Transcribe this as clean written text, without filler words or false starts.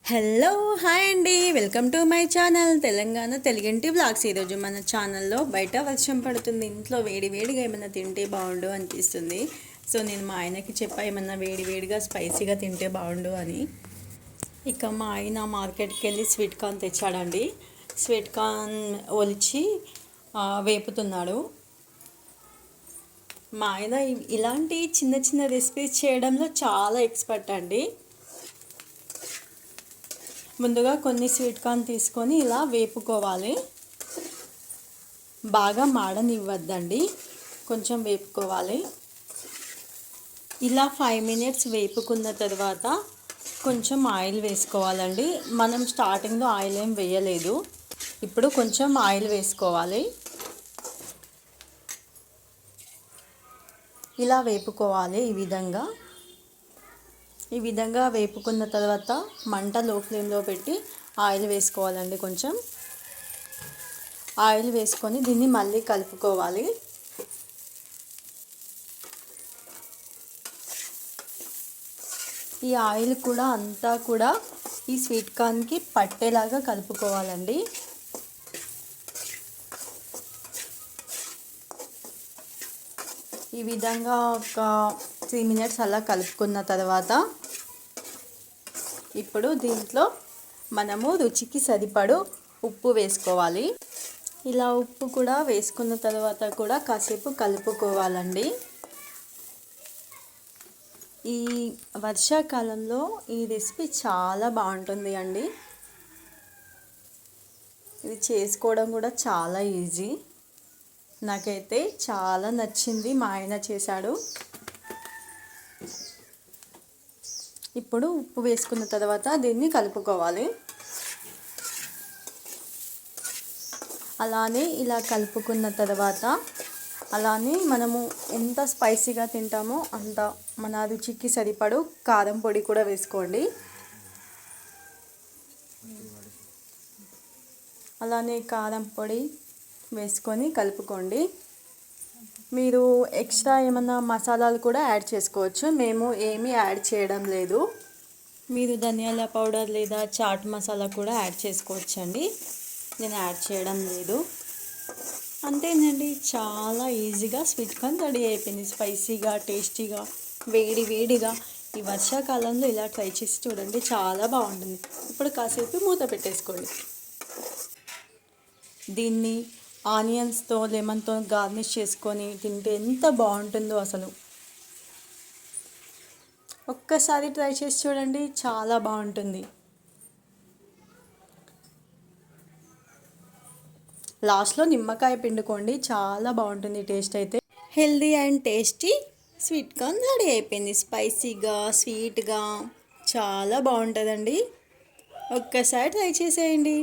Hello hi అండి, welcome to my channel Telangana తెలుగింటి vlogs. ఈరోజు మన ఛానల్లో బయట వర్షం పడుతుంది, ఇంట్లో వేడి వేడిగా ఏమైనా తింటే బాగుండు అనిపిస్తుంది. సో నేను మా ఆయనకి చెప్పా ఏమన్నా వేడి వేడిగా స్పైసీగా తింటే బాగుండు అని. ఇక మా ఆయన మార్కెట్కి వెళ్ళి స్వీట్ కార్న్ తెచ్చాడండి. స్వీట్ కార్న్ ఒలిచి వేపుతున్నాడు. మా ఆయన ఇలాంటి చిన్న చిన్న రెసిపీస్ చేయడంలో చాలా ఎక్స్పర్ట్ అండి. ముందుగా కొన్ని స్వీట్ కార్న్ తీసుకొని ఇలా వేపుకోవాలి. బాగా మాడనివ్వద్దండి, కొంచెం వేపుకోవాలి. ఇలా 5 మినిట్స్ వేపుకున్న తర్వాత కొంచెం ఆయిల్ వేసుకోవాలండి. మనం స్టార్టింగ్లో ఆయిల్ ఏం వేయలేదు, ఇప్పుడు కొంచెం ఆయిల్ వేసుకోవాలి. ఇలా వేపుకోవాలి. ఈ విధంగా వేపుకున్న తర్వాత మంట లో ఫ్లేమ్లో పెట్టి ఆయిల్ వేసుకోవాలండి. కొంచెం ఆయిల్ వేసుకొని దీన్ని మళ్ళీ కలుపుకోవాలి. ఈ ఆయిల్ కూడా అంతా కూడా ఈ స్వీట్ కార్న్కి పట్టేలాగా కలుపుకోవాలండి. ఈ విధంగా ఒక 3 మినిట్స్ అలా కలుపుకున్న తర్వాత ఇప్పుడు దీంట్లో మనము రుచికి సరిపడు ఉప్పు వేసుకోవాలి. ఇలా ఉప్పు కూడా వేసుకున్న తర్వాత కూడా కాసేపు కలుపుకోవాలండి. ఈ వర్షాకాలంలో ఈ రెసిపీ చాలా బాగుంటుంది అండి. ఇది చేసుకోవడం కూడా చాలా ఈజీ. నాకైతే చాలా నచ్చింది, మా ఆయన చేశాడు. ఇప్పుడు ఉప్పు వేసుకున్న తర్వాత దీన్ని కలుపుకోవాలి. అలానే ఇలా కలుపుకున్న తర్వాత అలానే మనము ఎంత స్పైసీగా తింటామో అంత మన రుచికి సరిపడు కారం పొడి కూడా వేసుకోండి. అలానే కారం పొడి వేసుకొని కలుపుకోండి. మీరు ఎక్స్ట్రా ఏమన్నా మసాలాలు కూడా యాడ్ చేసుకోవచ్చు. మేము ఏమీ యాడ్ చేయడం లేదు. మీరు ధనియాల పౌడర్ లేదా చాట్ మసాలా కూడా యాడ్ చేసుకోవచ్చండి. నేను యాడ్ చేయడం లేదు. అంతేనండి, చాలా ఈజీగా స్వీట్ కార్న్ రెడీ అయిపోయింది. స్పైసీగా, టేస్టీగా, వేడి వేడిగా. ఈ వర్షాకాలంలో ఇలా ట్రై చేసి చూడండి, చాలా బాగుంటుంది. ఇప్పుడు కాసేపు మూత పెట్టేసుకోండి. దీన్ని ఆనియన్స్తో లెమన్తో గార్నిష్ చేసుకొని తింటే ఎంత బాగుంటుందో అసలు. ఒక్కసారి ట్రై చేసి చూడండి, చాలా బాగుంటుంది. లాస్ట్లో నిమ్మకాయ పిండుకోండి, చాలా బాగుంటుంది టేస్ట్ అయితే. Healthy and tasty sweet corn ready అయిపోయింది. స్పైసీగా, స్వీట్గా చాలా బాగుంటుందండి. ఒక్కసారి ట్రై చేసేయండి.